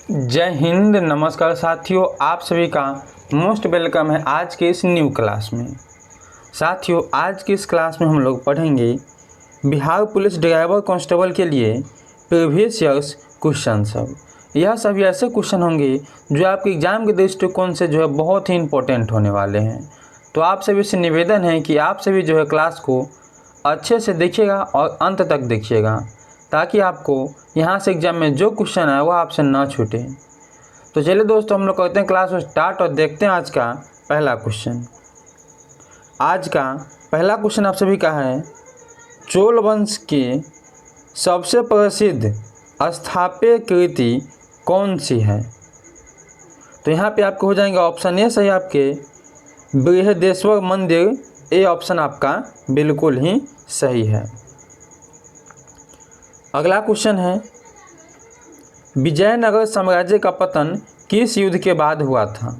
जय हिंद, नमस्कार साथियों, आप सभी का मोस्ट वेलकम है आज के इस न्यू क्लास में। साथियों, आज की इस क्लास में हम लोग पढ़ेंगे बिहार पुलिस ड्राइवर कांस्टेबल के लिए प्रीवियस ईयर्स क्वेश्चन सब। यह सभी ऐसे क्वेश्चन होंगे जो आपके एग्जाम के दृष्टिकोण से जो है बहुत ही इंपॉर्टेंट होने वाले हैं। तो आप सभी से निवेदन है कि आप सभी जो है क्लास को अच्छे से देखिएगा और अंत तक देखिएगा, ताकि आपको यहाँ से एग्जाम में जो क्वेश्चन है वो आपसे ना छूटे। तो चलिए दोस्तों, हम लोग करते हैं क्लास को स्टार्ट और देखते हैं आज का पहला क्वेश्चन। आज का पहला क्वेश्चन आप सभी का है, चोल वंश की सबसे प्रसिद्ध स्थापत्य कृति कौन सी है? तो यहाँ पे आपको हो जाएंगे ऑप्शन ए सही आपके बृहदेश्वर मंदिर। ए ऑप्शन आपका बिल्कुल ही सही है। अगला क्वेश्चन है, विजयनगर साम्राज्य का पतन किस युद्ध के बाद हुआ था?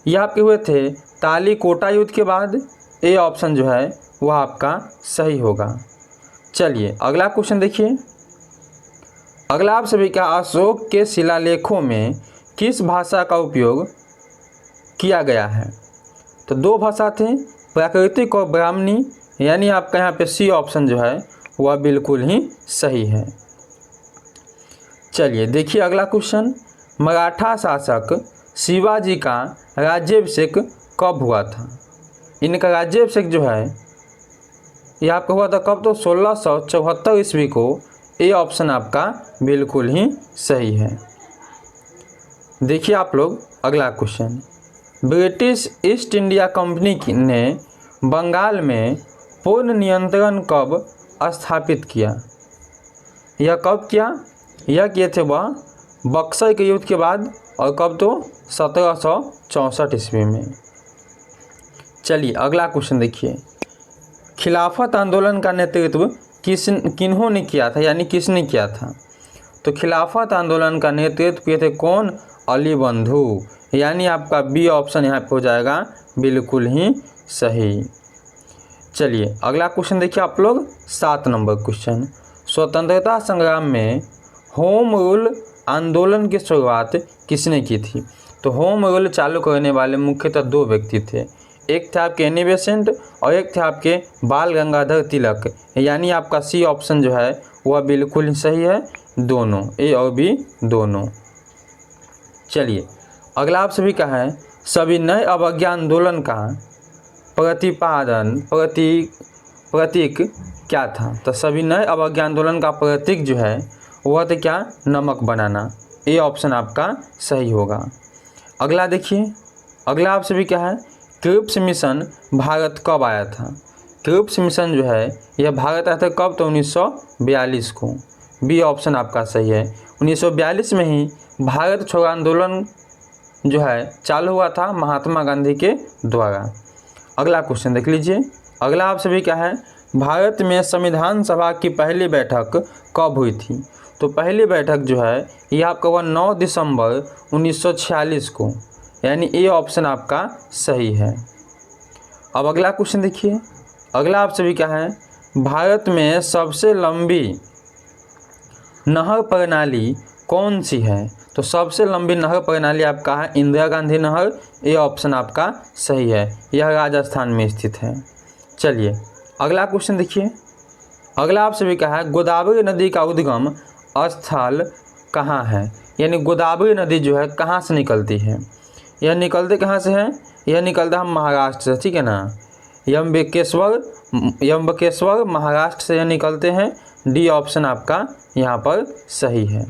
यह आपके हुए थे तालीकोटा युद्ध के बाद। ए ऑप्शन जो है वह आपका सही होगा। चलिए अगला क्वेश्चन देखिए। अगला आप सभी का, अशोक के शिलालेखों में किस भाषा का उपयोग किया गया है? तो दो भाषा थे, प्राकृतिक और ब्राह्मणी, यानी आपका यहाँ पे सी ऑप्शन जो है वह बिल्कुल ही सही है। चलिए देखिए अगला क्वेश्चन, मराठा शासक शिवाजी का राज्याभिषेक कब हुआ था? इनका राज्याभिषेक जो है यह आपका हुआ था कब? तो 1674 ईस्वी को। ए ऑप्शन आपका बिल्कुल ही सही है। देखिए आप लोग अगला question, British east India company ने बंगाल में पूर्ण नियंत्रण कब स्थापित किया? यह कब किया? यह किए थे वह बक्सर के युद्ध के बाद, और कब? तो 1764 ईस्वी में। चलिए अगला क्वेश्चन देखिए, खिलाफत आंदोलन का नेतृत्व किन्होंने किया था, यानी किसने किया था? तो खिलाफत आंदोलन का नेतृत्व किए थे कौन? अली बंधु, यानी आपका बी ऑप्शन यहाँ पे हो जाएगा बिल्कुल ही सही। चलिए अगला क्वेश्चन देखिए आप लोग, 7 नंबर क्वेश्चन, स्वतंत्रता संग्राम में होम रूल आंदोलन की शुरुआत किसने की थी? तो होम रूल चालू करने वाले मुख्यतः दो व्यक्ति थे, एक थे आपके एनी बेसेंट और एक थे आपके बाल गंगाधर तिलक, यानी आपका सी ऑप्शन जो है वह बिल्कुल ही सही है, दोनों, ए और बी दोनों। चलिए अगला आप सभी का है, सभी नए अवज्ञा आंदोलन का प्रतीक क्या था? तो सभी नए अवज्ञा आंदोलन का प्रतीक जो है वह तो क्या? नमक बनाना। ए ऑप्शन आपका सही होगा। अगला देखिए, अगला आप सभी क्या है, क्रिप्स मिशन भारत कब आया था? क्रिप्स मिशन जो है यह भारत आया था कब? तो 1942 को। बी ऑप्शन आपका सही है। 1942 में ही भारत छोड़ो आंदोलन जो है चालू हुआ था महात्मा गांधी के द्वारा। अगला क्वेश्चन देख लीजिए। अगला आप सभी क्या है, भारत में संविधान सभा की पहली बैठक कब हुई थी? तो पहली बैठक जो है यह आपका हुआ 9 दिसंबर 1946 को, यानी ए ऑप्शन आपका सही है। अब अगला क्वेश्चन देखिए। अगला आप सभी क्या है, भारत में सबसे लंबी नहर प्रणाली कौन सी है? तो सबसे लंबी नहर प्रणाली आपका है इंदिरा गांधी नहर। ए ऑप्शन आपका सही है, यह राजस्थान में स्थित है। चलिए अगला क्वेश्चन देखिए। अगला आप सभी का है, गोदावरी नदी का उद्गम स्थल कहाँ है? यानी गोदावरी नदी जो है कहाँ से निकलती है? यह निकलते कहाँ से है? यह निकलता है महाराष्ट्र से, ठीक है ना। यम्बकेश्वर महाराष्ट्र से यह निकलते हैं। डी ऑप्शन आपका यहाँ पर सही है।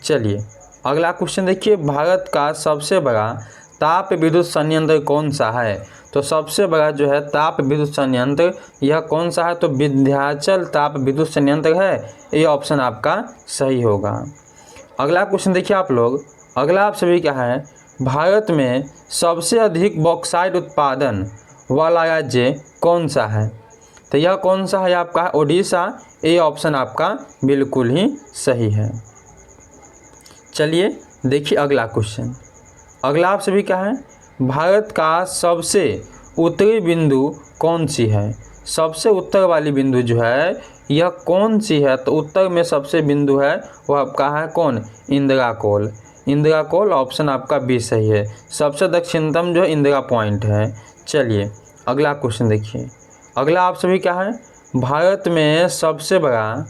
चलिए अगला क्वेश्चन देखिए, भारत का सबसे बड़ा ताप विद्युत संयंत्र कौन सा है? तो सबसे बड़ा जो है ताप विद्युत संयंत्र यह कौन सा है? तो विंध्याचल ताप विद्युत संयंत्र है। ये ऑप्शन आपका सही होगा। अगला क्वेश्चन देखिए आप लोग। अगला आप सभी क्या है, भारत में सबसे अधिक बॉक्साइट उत्पादन वाला राज्य कौन सा है? तो यह कौन सा है आपका? ओडिशा। ए ऑप्शन आपका बिल्कुल ही सही है। चलिए देखिए अगला क्वेश्चन। अगला आप सभी क्या है, भारत का सबसे उत्तरी बिंदु कौन सी है? सबसे उत्तर वाली बिंदु जो है यह कौन सी है? तो उत्तर में सबसे बिंदु है वह आपका है कौन? इंदिरा कोल। इंदिरा कोल ऑप्शन आपका बी सही है। सबसे दक्षिणतम जो इंदिरा पॉइंट है। चलिए अगला क्वेश्चन देखिए। अगला आप सभी क्या है? भारत में सबसे बड़ा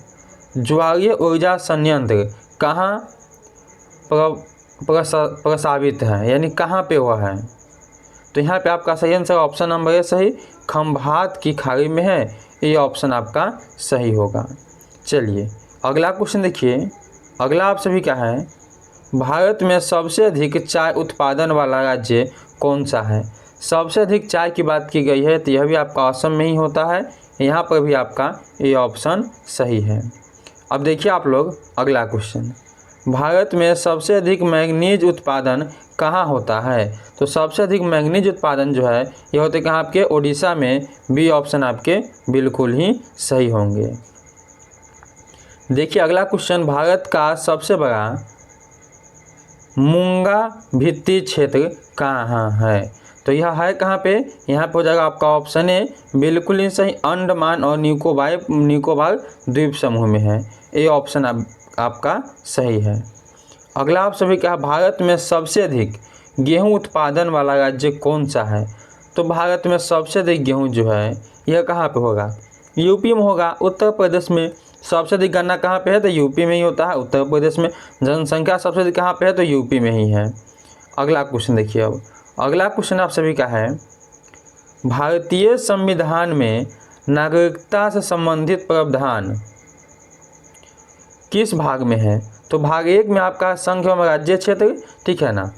ज्वारीय ऊर्जा संयंत्र कहाँ प्रस्तावित है, यानी कहाँ पे हुआ है? तो यहाँ पे आपका सही आंसर ऑप्शन नंबर ए सही, खंभात की खाड़ी में है। ये ऑप्शन आपका सही होगा। चलिए अगला क्वेश्चन देखिए। अगला आप सभी क्या है? भारत में सबसे अधिक चाय उत्पादन वाला राज्य कौन सा है? सबसे अधिक चाय की बात की गई है तो यह भी आपका असम में ही होता है। यहाँ पर भी आपका ये ऑप्शन सही है। अब देखिए आप लोग अगला क्वेश्चन। भारत में सबसे अधिक मैंगनीज उत्पादन कहाँ होता है? तो सबसे अधिक मैंगनीज उत्पादन जो है ये होते कहाँ आपके? ओडिशा में। बी ऑप्शन आपके बिल्कुल ही सही होंगे। देखिए अगला क्वेश्चन। भारत का सबसे बड़ा मूंगा भित्ति क्षेत्र कहाँ है? तो यह है कहाँ पे? यहाँ पे हो जाएगा आपका ऑप्शन ए बिल्कुल ही सही, अंडमान और निकोबार द्वीप समूह में है। ये ऑप्शन आपका सही है। अगला आप सभी क्या? भारत में सबसे अधिक गेहूं उत्पादन वाला राज्य कौन सा है? तो भारत में सबसे अधिक गेहूं जो है यह कहाँ पे होगा? यूपी में होगा। उत्तर प्रदेश में सबसे अधिक गन्ना कहाँ पे है? तो यूपी में ही होता है, उत्तर प्रदेश में। जनसंख्या सबसे अधिक कहाँ पे है? तो यूपी में ही है। अगला क्वेश्चन देखिए। अब अगला क्वेश्चन आप सभी का है, भारतीय संविधान में नागरिकता से संबंधित प्रावधान किस भाग में है? तो भाग 1 में आपका संघ एवं राज्य क्षेत्र, ठीक है ना।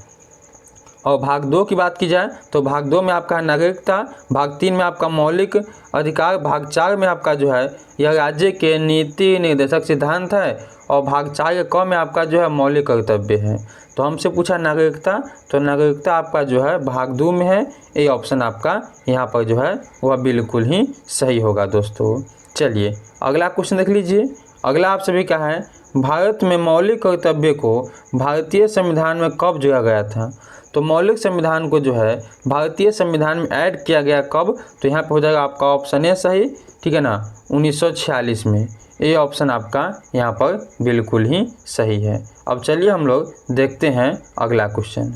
और भाग 2 की बात की जाए तो भाग 2 में आपका है नागरिकता, भाग 3 में आपका मौलिक अधिकार, भाग 4 में आपका जो है यह राज्य के नीति निर्देशक सिद्धांत है, और भाग 4 के क में आपका जो है मौलिक कर्तव्य है। तो हमसे पूछा नागरिकता, तो नागरिकता आपका जो है भाग 2 में है। ये ऑप्शन आपका यहाँ पर जो है वह बिल्कुल ही सही होगा दोस्तों। चलिए अगला क्वेश्चन देख लीजिए। अगला आप सभी क्या है? भारत में मौलिक कर्तव्य को भारतीय संविधान में कब जोड़ा गया था? तो मौलिक संविधान को जो है भारतीय संविधान में ऐड किया गया कब? तो यहाँ पे हो जाएगा आपका ऑप्शन ए सही, ठीक है ना, 1946 में। ये ऑप्शन आपका यहाँ पर बिल्कुल ही सही है। अब चलिए हम लोग देखते हैं अगला क्वेश्चन।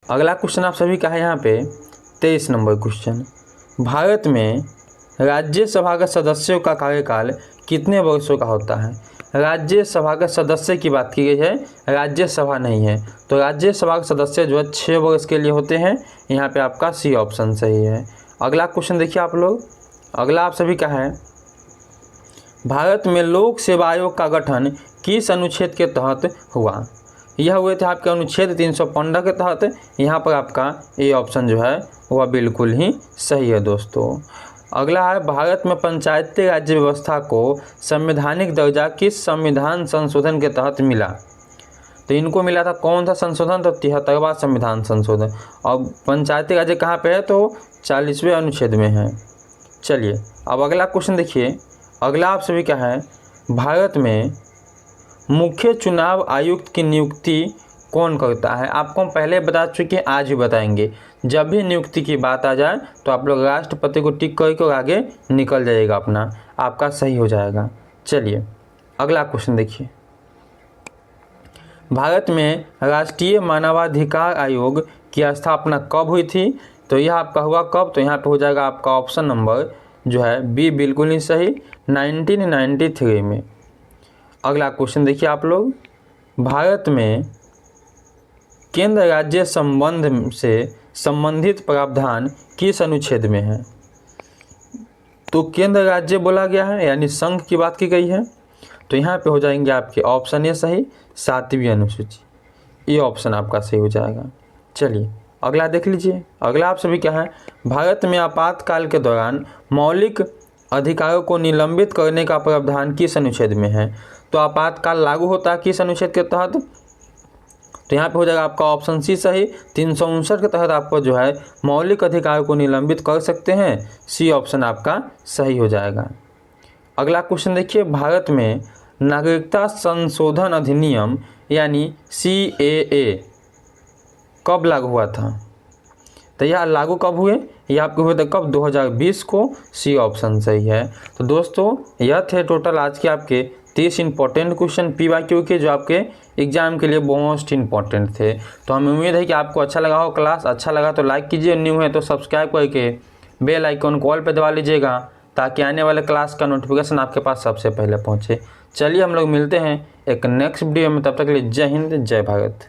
अगला क्वेश्चन आप सभी का है यहाँ पे 23 नंबर क्वेश्चन। भारत में राज्यसभा के सदस्यों का कार्यकाल कितने वर्षों का होता है? राज्यसभा के सदस्य की बात की गई है, राज्यसभा नहीं है। तो राज्यसभा के सदस्य जो है 6 वर्ष के लिए होते हैं। यहाँ पे आपका सी ऑप्शन सही है। अगला क्वेश्चन देखिए आप लोग। अगला आप सभी का है, भारत में लोक सेवा आयोग का गठन किस अनुच्छेद के तहत हुआ? यह हुए थे आपके अनुच्छेद 315 के तहत। यहाँ पर आपका ये ऑप्शन जो है वह बिल्कुल ही सही है दोस्तों। अगला है, भारत में पंचायती राज्य व्यवस्था को संवैधानिक दर्जा किस संविधान संशोधन के तहत मिला? तो इनको मिला था कौन सा संशोधन? तो 73वां संविधान संशोधन। और पंचायती राज्य कहाँ पे है? तो 40वें अनुच्छेद में है। चलिए अब अगला क्वेश्चन देखिए। अगला आप सभी क्या है, भारत में मुख्य चुनाव आयुक्त की नियुक्ति कौन करता है? आपको हम पहले बता चुके हैं, आज भी बताएंगे। जब भी नियुक्ति की बात आ जाए तो आप लोग राष्ट्रपति को टिक करके और आगे निकल जाइएगा, अपना आपका सही हो जाएगा। चलिए अगला क्वेश्चन देखिए। भारत में राष्ट्रीय मानवाधिकार आयोग की स्थापना कब हुई थी? तो यह आपका हुआ कब? तो यहाँ पे हो जाएगा आपका ऑप्शन नंबर जो है बी बिल्कुल ही सही, 1993 में। अगला क्वेश्चन देखिए आप लोग। भारत में केंद्र राज्य संबंध से संबंधित प्रावधान किस अनुच्छेद में है? तो केंद्र राज्य बोला गया है, यानी संघ की बात की गई है। तो यहाँ पे हो जाएंगे आपके ऑप्शन ए सही, 7वीं अनुसूची। ये ऑप्शन आपका सही हो जाएगा। चलिए अगला देख लीजिए। अगला आप सभी क्या है, भारत में आपातकाल के दौरान मौलिक अधिकारों को निलंबित करने का प्रावधान किस अनुच्छेद में है? तो आपातकाल लागू होता है किस अनुच्छेद के तहत? तो यहाँ पे हो जाएगा आपका ऑप्शन सी सही, 359 के तहत आपको जो है मौलिक अधिकारों को निलंबित कर सकते हैं। सी ऑप्शन आपका सही हो जाएगा। अगला क्वेश्चन देखिए। भारत में नागरिकता संशोधन अधिनियम यानी CAA कब लागू हुआ था? तो यह लागू कब हुए? ये आपके हुए थे कब, 2020 को। सी ऑप्शन सही है। तो दोस्तों यह थे टोटल आज के आपके 30 इंपॉर्टेंट क्वेश्चन PYQ के, जो आपके एग्जाम के लिए मोस्ट इंपॉर्टेंट थे। तो हमें उम्मीद है कि आपको अच्छा लगा हो क्लास। अच्छा लगा तो लाइक कीजिए, न्यू है तो सब्सक्राइब करके बेल आइकन कॉल पे दबा लीजिएगा, ताकि आने वाले क्लास का नोटिफिकेशन आपके पास सबसे पहले पहुंचे। चलिए हम लोग मिलते हैं एक नेक्स्ट वीडियो में, तब तक के लिए जय हिंद जय भारत।